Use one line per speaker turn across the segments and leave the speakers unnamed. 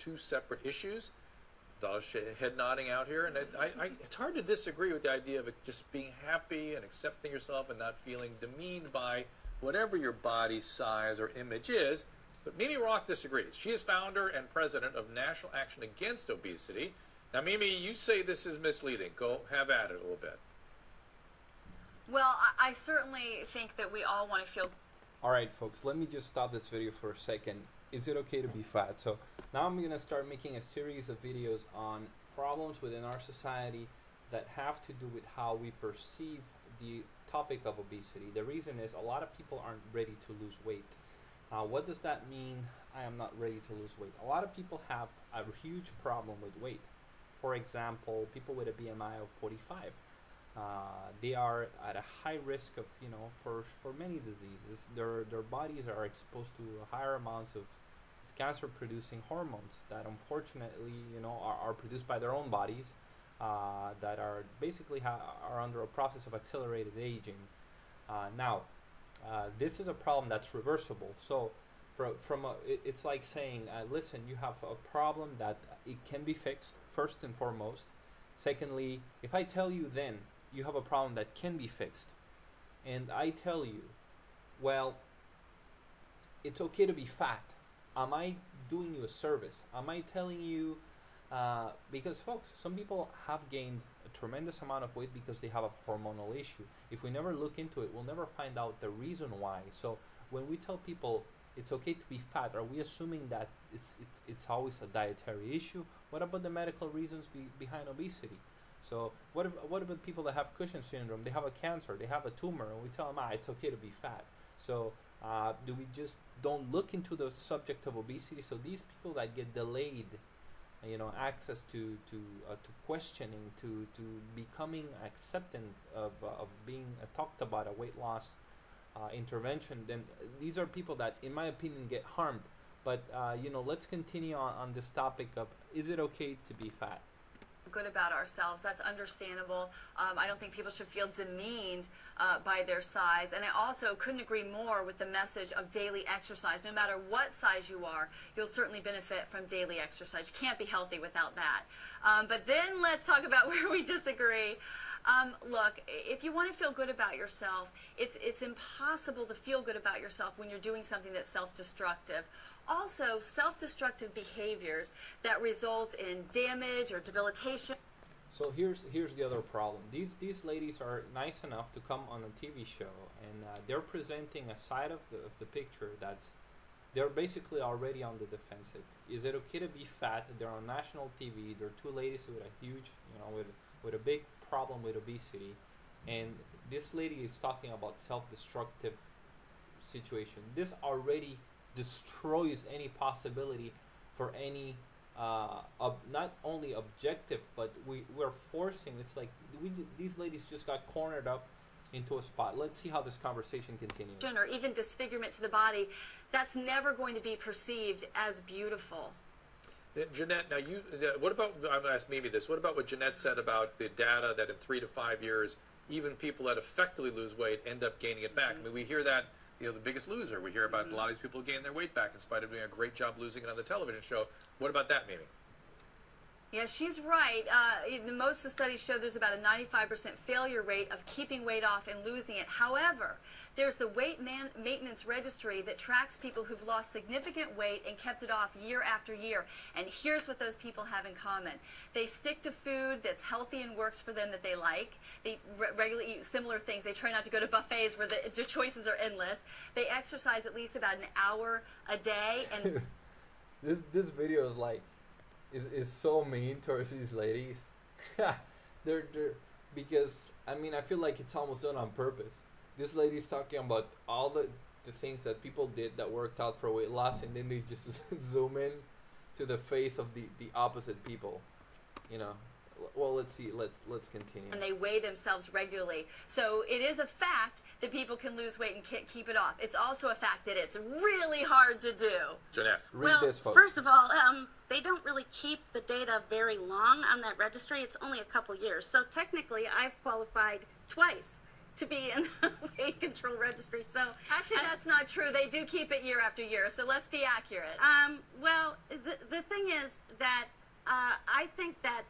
two separate issues. Head nodding out here, and it's hard to disagree with the idea of just being happy and accepting yourself and not feeling demeaned by whatever your body size or image is. But Mimi Roth disagrees. She is founder and president of National Action Against Obesity. Now, Mimi, you say this is misleading. Go have at it a little bit.
Well, I certainly think that we all want to feel...
All right, folks, let me just stop this video for a second. Is it okay to be fat? So now I'm going to start making a series of videos on problems within our society that have to do with how we perceive the topic of obesity. The reason is a lot of people aren't ready to lose weight. What does that mean? I am not ready to lose weight. A lot of people have a huge problem with weight. For example, people with a BMI of 45. They are at a high risk of, for many diseases. Their bodies are exposed to higher amounts of cancer-producing hormones that unfortunately, are produced by their own bodies, that are basically are under a process of accelerated aging. Now, this is a problem that's reversible. So, it's like saying, listen, you have a problem that it can be fixed first and foremost. Secondly, if I tell you then you have a problem that can be fixed, and I tell you, well, it's okay to be fat, am I doing you a service? Am I telling you, because folks, some people have gained a tremendous amount of weight because they have a hormonal issue. If we never look into it, we'll never find out the reason why. So when we tell people it's okay to be fat, are we assuming that it's always a dietary issue? What about the medical reasons behind obesity? So what about people that have Cushing syndrome? They have a cancer, they have a tumor, and we tell them, it's okay to be fat. So do we just don't look into the subject of obesity? So these people that get delayed, access to questioning, to becoming acceptant of being talked about a weight loss intervention, then these are people that, in my opinion, get harmed. But let's continue on this topic of, is it okay to be fat?
Good about ourselves. That's understandable. I don't think people should feel demeaned by their size. And I also couldn't agree more with the message of daily exercise. No matter what size you are, you'll certainly benefit from daily exercise. You can't be healthy without that. But then let's talk about where we disagree. Look, if you want to feel good about yourself, it's impossible to feel good about yourself when you're doing something that's self-destructive. Also, self-destructive behaviors that result in damage or debilitation.
So here's the other problem. These ladies are nice enough to come on a TV show, and they're presenting a side of the picture they're basically already on the defensive. Is it okay to be fat? They're on national TV. They're two ladies with a huge, with a big problem with obesity, and this lady is talking about self-destructive situation. This already destroys any possibility for any not only objective, but we're forcing. It's like these ladies just got cornered up into a spot. Let's see how this conversation continues.
Or even disfigurement to the body, that's never going to be perceived as beautiful.
Jeanette, now what about, I'm going to ask Mimi this, what about what Jeanette said about the data that in 3 to 5 years, even people that effectively lose weight end up gaining it back? I mean, we hear that, the Biggest Loser, we hear about a lot of these people who gain their weight back in spite of doing a great job losing it on the television show. What about that, Mimi?
Yeah, she's right. Most of the studies show there's about a 95% failure rate of keeping weight off and losing it. However, there's the weight maintenance registry that tracks people who've lost significant weight and kept it off year after year. And here's what those people have in common. They stick to food that's healthy and works for them that they like. They regularly eat similar things. They try not to go to buffets where the choices are endless. They exercise at least about an hour a day. And
this video is like, is so mean towards these ladies. they're because I mean, I feel like it's almost done on purpose. This lady's talking about all the things that people did that worked out for weight loss, and then they just zoom in to the face of the opposite people. Well, let's see. Let's continue.
And they weigh themselves regularly. So it is a fact that people can lose weight and keep it off. It's also a fact that it's really hard to do.
Jeanette,
read this, folks.
First of all, they don't really keep the data very long on that registry. It's only a couple years. So technically, I've qualified twice. to be in the weight control registry. So
Actually, that's not true. They do keep it year after year, so let's be accurate.
well, the thing is that I think that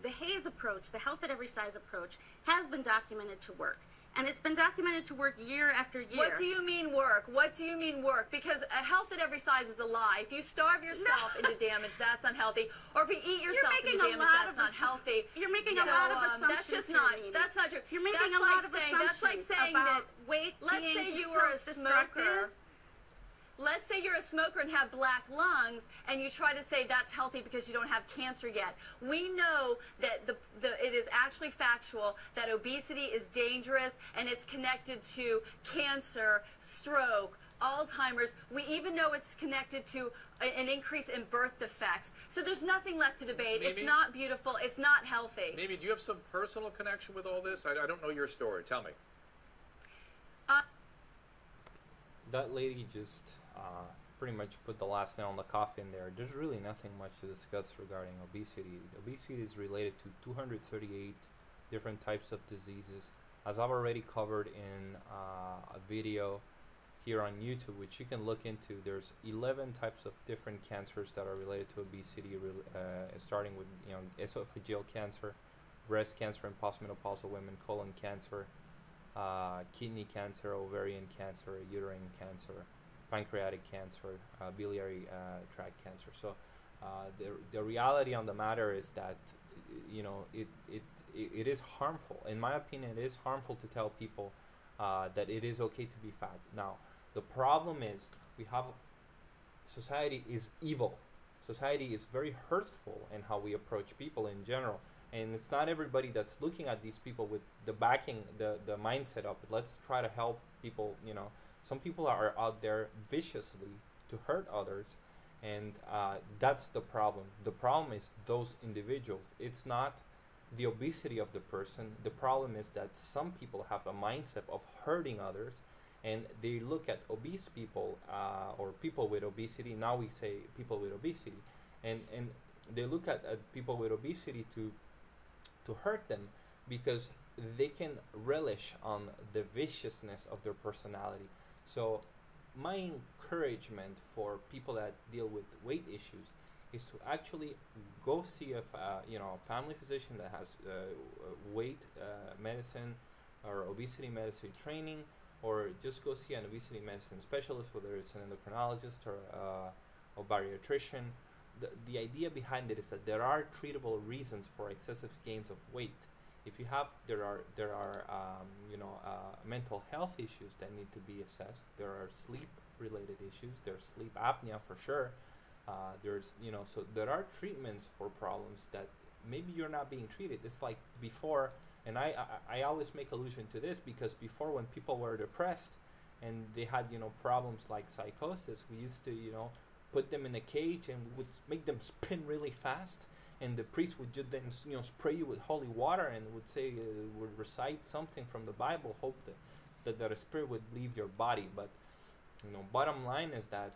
the HAES approach, the health at every size approach, has been documented to work. And it's been documented to work year after year.
What do you mean work? What do you mean work? Because a health at every size is a lie. If you starve yourself into damage, that's unhealthy. Or if you eat yourself into damage, that's not healthy.
You're making a lot of assumptions.
That's just not. That's not true.
You're making
that's
a lot of
saying,
assumptions.
That's like saying
about
that.
Weight
Let's
being
say you
so
were a
destructive.
smoker. Let's say you're a smoker and have black lungs, and you try to say that's healthy because you don't have cancer yet. We know that it is actually factual that obesity is dangerous, and it's connected to cancer, stroke, Alzheimer's. We even know it's connected to an increase in birth defects. So there's nothing left to debate.
Maybe.
It's not beautiful. It's not healthy.
Maybe, do you have some personal connection with all this? I don't know your story. Tell me.
That lady just pretty much put the last nail on the coffin there. There's really nothing much to discuss regarding obesity. Obesity is related to 238 different types of diseases. As I've already covered in a video here on YouTube, which you can look into, there's 11 types of different cancers that are related to obesity, starting with esophageal cancer, breast cancer in postmenopausal women, colon cancer, kidney cancer, ovarian cancer, uterine cancer, pancreatic cancer, biliary tract cancer. So the reality on the matter is that it is harmful. In my opinion, it is harmful to tell people that it is okay to be fat. Now, the problem is society is evil. Society is very hurtful in how we approach people in general. And it's not everybody that's looking at these people with the backing, the mindset of it. Let's try to help people. Some people are out there viciously to hurt others, and that's the problem. The problem is those individuals. It's not the obesity of the person. The problem is that some people have a mindset of hurting others, and they look at obese people or people with obesity. Now we say people with obesity, and they look at people with obesity to hurt them because they can relish on the viciousness of their personality. So my encouragement for people that deal with weight issues is to actually go see a family physician that has weight medicine or obesity medicine training, or just go see an obesity medicine specialist, whether it's an endocrinologist or a bariatrician. The idea behind it is that there are treatable reasons for excessive gains of weight. If you have, there are mental health issues that need to be assessed. There are sleep-related issues. There's sleep apnea for sure. So there are treatments for problems that maybe you're not being treated. It's like before, and I always make allusion to this because before, when people were depressed and they had problems like psychosis, we used to put them in a cage and we would make them spin really fast, and the priest would just then spray you with holy water and would say would recite something from the Bible, hope that the spirit would leave your body. But bottom line is that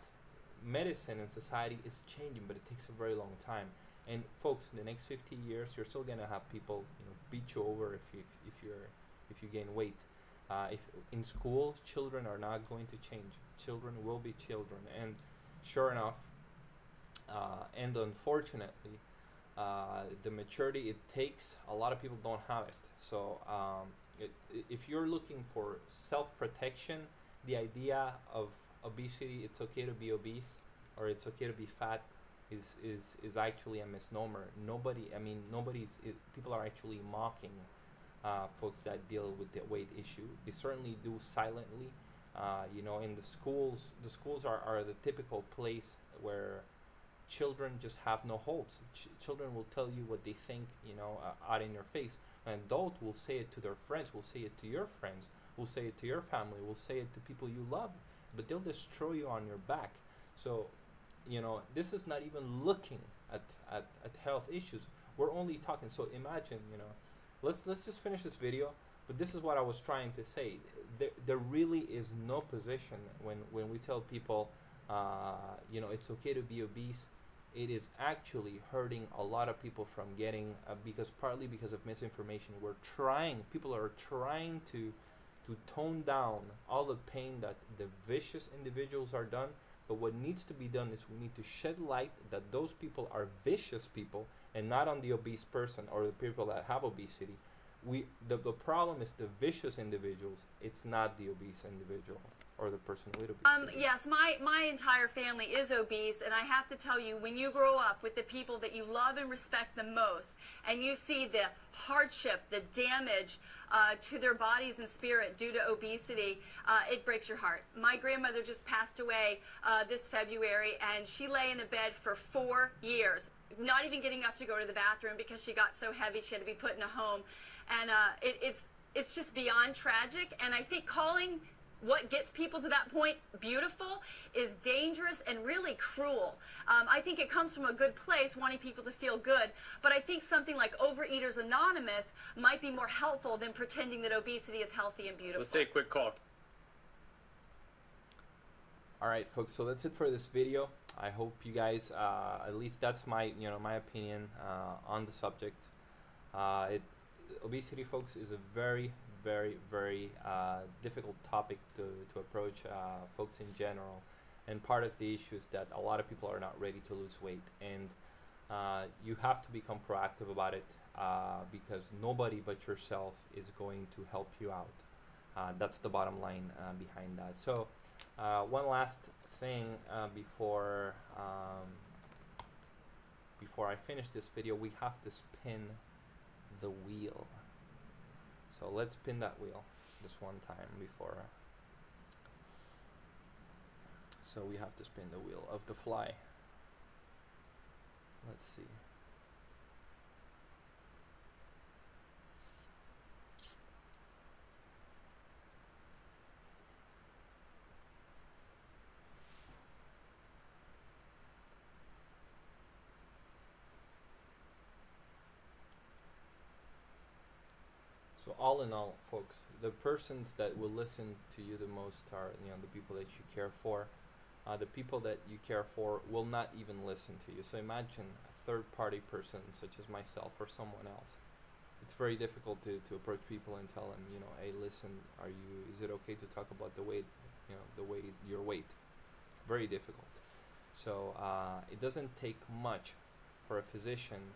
medicine and society is changing, but it takes a very long time. And folks, in the next 50 years, you're still gonna have people beat you over if you gain weight. If in school, children are not going to change. Children will be children, and sure enough, and unfortunately, the maturity it takes, a lot of people don't have it. So if you're looking for self-protection, the idea of obesity, it's okay to be obese or it's okay to be fat, is actually a misnomer. People are actually mocking folks that deal with the weight issue. They certainly do silently. In the schools are the typical place where children just have no holds. Children will tell you what they think, out in your face. An adult will say it to their friends, will say it to your friends, will say it to your family, will say it to people you love, but they'll destroy you on your back. So, this is not even looking at health issues. We're only talking. So imagine, let's just finish this video. But this is what I was trying to say. There really is no position when we tell people, it's okay to be obese, it is actually hurting a lot of people from getting, partly because of misinformation. People are trying to tone down all the pain that the vicious individuals are done. But what needs to be done is we need to shed light that those people are vicious people and not on the obese person or the people that have obesity. The problem is the vicious individuals. It's not the obese individual or the person with obesity.
Yes, my entire family is obese, and I have to tell you, when you grow up with the people that you love and respect the most, and you see the hardship, the damage to their bodies and spirit due to obesity, it breaks your heart. My grandmother just passed away this February, and she lay in a bed for 4 years, not even getting up to go to the bathroom because she got so heavy she had to be put in a home. And it's just beyond tragic, and I think calling what gets people to that point beautiful is dangerous and really cruel. I think it comes from a good place, wanting people to feel good, but I think something like Overeaters Anonymous might be more helpful than pretending that obesity is healthy and beautiful.
Let's take a quick call.
Alright folks, so that's it for this video. I hope you guys, at least that's my opinion on the subject. Obesity, folks, is a very difficult topic to approach, folks in general, and part of the issue is that a lot of people are not ready to lose weight, and you have to become proactive about it, because nobody but yourself is going to help you out. That's the bottom line behind that. So one last thing before I finish this video, we have to spin the wheel. So let's spin that wheel this one time before. So we have to spin the wheel of the fly. Let's see. So all in all, folks, the persons that will listen to you the most are, the people that you care for. The people that you care for will not even listen to you. So imagine a third-party person such as myself or someone else. It's very difficult to approach people and tell them, hey, listen, is it okay to talk about the weight, your weight? Very difficult. So it doesn't take much for a physician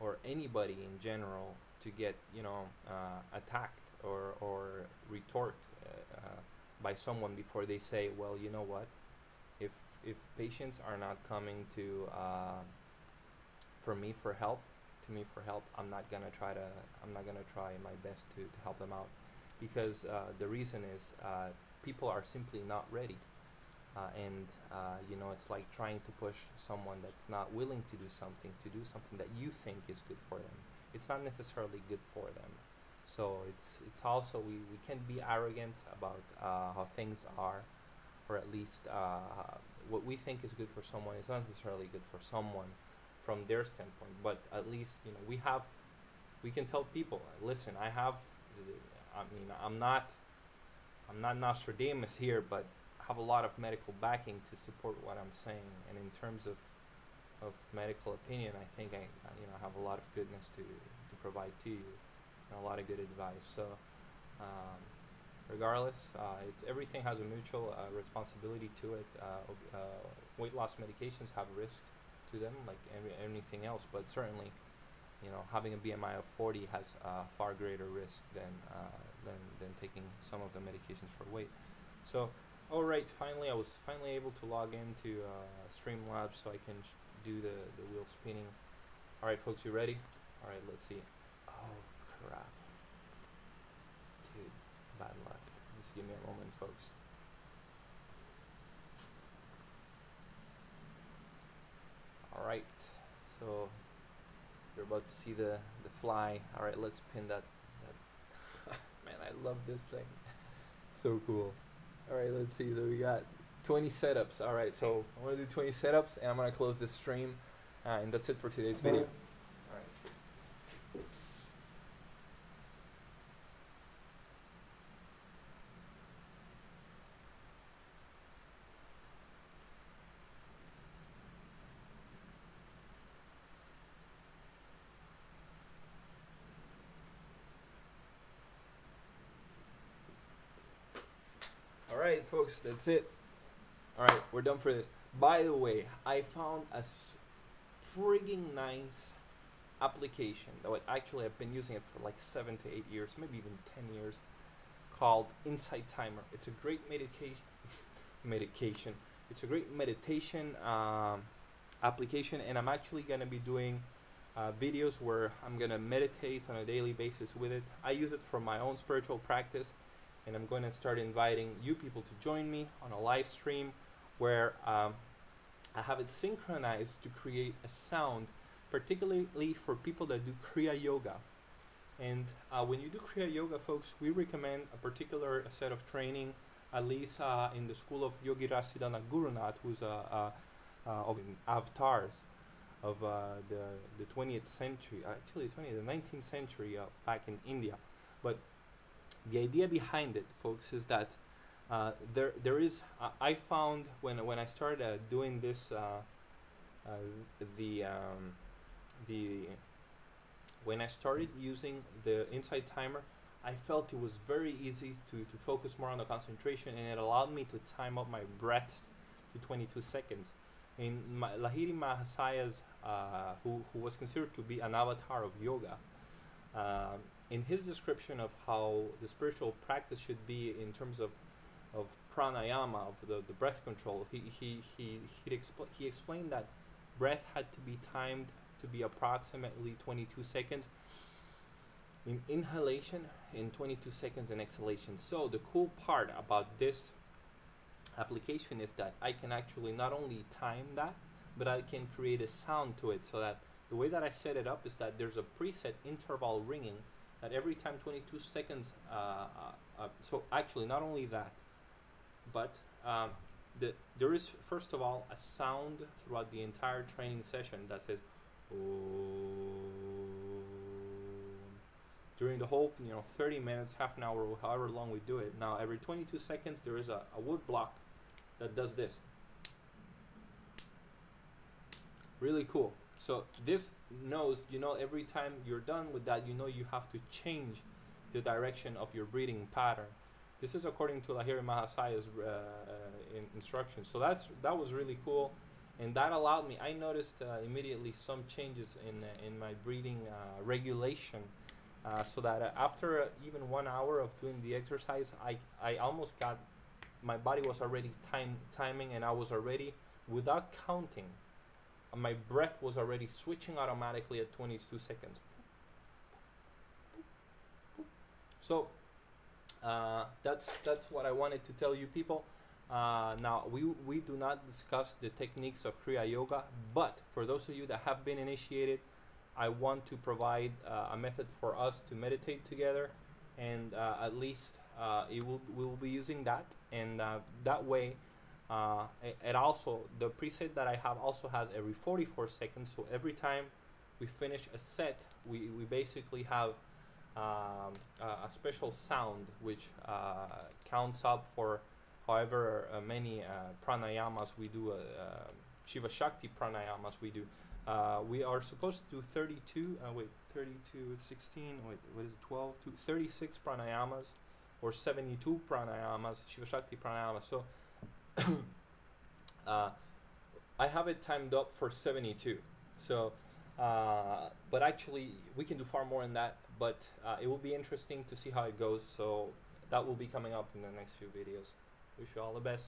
or anybody in general to get attacked or retort by someone before they say, well, you know what, if patients are not coming to me for help, I'm not gonna try my best to help them out, because the reason is people are simply not ready, and it's like trying to push someone that's not willing to do something that you think is good for them. It's not necessarily good for them. So it's also, we can't be arrogant about how things are, or at least what we think is good for someone is not necessarily good for someone from their standpoint. But at least we can tell people, listen, I'm not Nostradamus here, but I have a lot of medical backing to support what I'm saying, and in terms of medical opinion, I think I have a lot of goodness to provide to you, and a lot of good advice. So regardless, everything has a mutual responsibility to it. Weight loss medications have risks to them, like anything else, but certainly having a BMI of 40 has far greater risk than taking some of the medications for weight. So alright, I was finally able to log into Streamlabs so I can do the wheel spinning. Alright folks, you ready? Alright, let's see. Oh crap. Dude, bad luck. Just give me a moment, folks. Alright, so you're about to see the fly. Alright, let's pin that. Man, I love this thing. So cool. Alright, let's see. So we got 20 setups. Alright, so I'm going to do 20 setups and I'm going to close this stream. And that's it for today's video. Alright. right, folks, that's it. All right, we're done for this. By the way, I found a frigging nice application that actually I've been using it for like 7 to 8 years, maybe even 10 years, called Insight Timer. It's a great medication. It's a great meditation application, and I'm actually gonna be doing videos where I'm gonna meditate on a daily basis with it. I use it for my own spiritual practice, and I'm going to start inviting you people to join me on a live stream where I have it synchronized to create a sound, particularly for people that do Kriya Yoga. And when you do Kriya Yoga, folks, we recommend a particular set of training, at least in the school of Yogi Siddhanta Gurunath, who's of avatars of the 20th century, actually the 19th century back in India. But the idea behind it, folks, is that there is I found when I started doing this when I started using the Insight Timer, I felt it was very easy to focus more on the concentration, and it allowed me to time up my breaths to 22 seconds. In Lahiri Mahasaya's, who was considered to be an avatar of yoga, in his description of how the spiritual practice should be in terms of pranayama, of the breath control, he explained that breath had to be timed to be approximately 22 seconds in inhalation and 22 seconds in exhalation. So the cool part about this application is that I can actually not only time that, but I can create a sound to it, so that the way that I set it up is that there's a preset interval ringing that every time 22 seconds, so actually not only that, but there is, first of all, a sound throughout the entire training session that says during the whole 30 minutes, half an hour, however long we do it. Now every 22 seconds there is a wood block that does this. Really cool. So this knows, every time you're done with that, you have to change the direction of your breathing pattern. This is according to Lahiri Mahasaya's instructions. So that was really cool, and that allowed me. I noticed immediately some changes in my breathing regulation, so that after even 1 hour of doing the exercise, I almost got, my body was already timing, and I was already, without counting, my breath was already switching automatically at 22 seconds. So that's what I wanted to tell you people. Now we do not discuss the techniques of Kriya Yoga, but for those of you that have been initiated, I want to provide a method for us to meditate together, and at least we will be using that, and that way it also, the preset that I have also has every 44 seconds, so every time we finish a set, we basically have a special sound which counts up for however many pranayamas we do, Shiva Shakti pranayamas we do. We are supposed to do 32, 16, what is it, 12, 36 pranayamas, or 72 pranayamas, Shiva Shakti pranayamas. So I have it timed up for 72. So, but actually we can do far more than that, but it will be interesting to see how it goes. So that will be coming up in the next few videos. Wish you all the best.